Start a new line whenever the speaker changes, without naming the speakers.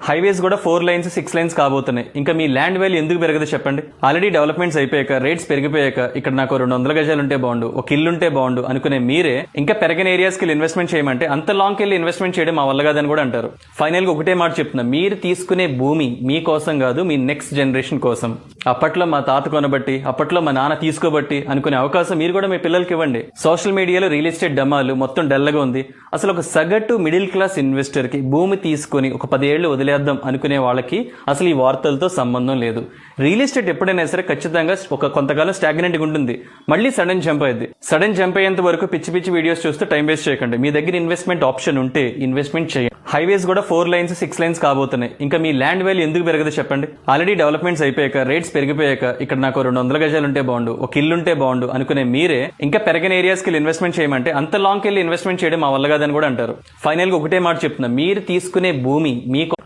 Highways కూడా 4 lines 6 lines కాబోతున్నాయి. ఇంకా మీ ల్యాండ్ వాల్యూ ఎందుకు పెరగదు చెప్పండి? ఆల్రెడీ డెవలప్మెంట్స్ అయిపోయాక రేట్స్ పెరిగిపోయాక ఇక్కడ నాకు 200 గజాలు ఉంటే బాగుండు, ఒక ఇల్లు ఉంటే బాగుండు అనుకునే మీరే ఇంకా పెరగని ఏరియాస్ కి ఇన్వెస్ట్మెంట్ చేయమంటే అంత లాంగ్ వెళ్ళి ఇన్వెస్ట్మెంట్ చేయడం మా వల్ల కాదని కూడా అంటారు. ఫైనల్ గా ఒకటే మాట చెప్తున్నా, మీరు తీసుకునే భూమి మీ కోసం కాదు, మీ నెక్స్ట్ జనరేషన్ కోసం. అప్పట్లో మా తాత కొనబట్టి, అప్పట్లో మా నాన్న తీసుకోబట్టి అనుకునే అవకాశం మీరు కూడా మీ పిల్లలకి ఇవ్వండి. సోషల్ మీడియాలో రియల్ ఎస్టేట్ డమాలు మొత్తం డల్గా ఉంది. అసలు ఒక సగటు మిడిల్ క్లాస్ ఇన్వెస్టర్ కి భూమి తీసుకుని ఒక 10 ఏళ్లు వదిలేద్దాం అనుకునే వాళ్ళకి అసలు ఈ వార్తలతో సంబంధం లేదు. రియల్ ఎస్టేట్ ఎప్పుడైనా సరే ఖచ్చితంగా కొంతకాలం స్టాగ్నెంట్ గా ఉంటుంది, మళ్ళీ సడన్ జంప్ అయ్యింది. సడన్ జంప్ అయ్యేంత వరకు పిచ్చి పిచ్చి వీడియోస్ చూస్తూ టైం వేస్ట్ చేయకండి. మీ దగ్గర ఇన్వెస్ట్మెంట్ ఆప్షన్ ఉంటే ఇన్వెస్ట్మెంట్ చేయండి. హైవేస్ కూడా 4 లైన్స్ 6 లైన్స్ కాబోతున్నాయి. ఇంకా మీ ల్యాండ్ వాల్యూ ఎందుకు పెరగదు చెప్పండి? ఆల్రెడీ డెవలప్మెంట్స్ అయిపోయాక రేట్స్ పెరిగిపోయాక ఇక్కడ నాకు 200 గజాలు ఉంటే బాగుండు, ఒక ఇల్లు ఉంటే బాగుండు అనుకునే మీరే ఇంకా పెరగని ఏరియాస్ కి ఇన్వెస్ట్మెంట్ చేయమంటే అంత లాంగ్ వెళ్ళి ఇన్వెస్ట్మెంట్ చేయడం మా వల్ల కాదని కూడా అంటారు. ఫైనల్ గా ఒకటే మాట చెప్తున్నా, మీరు తీసుకునే భూమి మీకు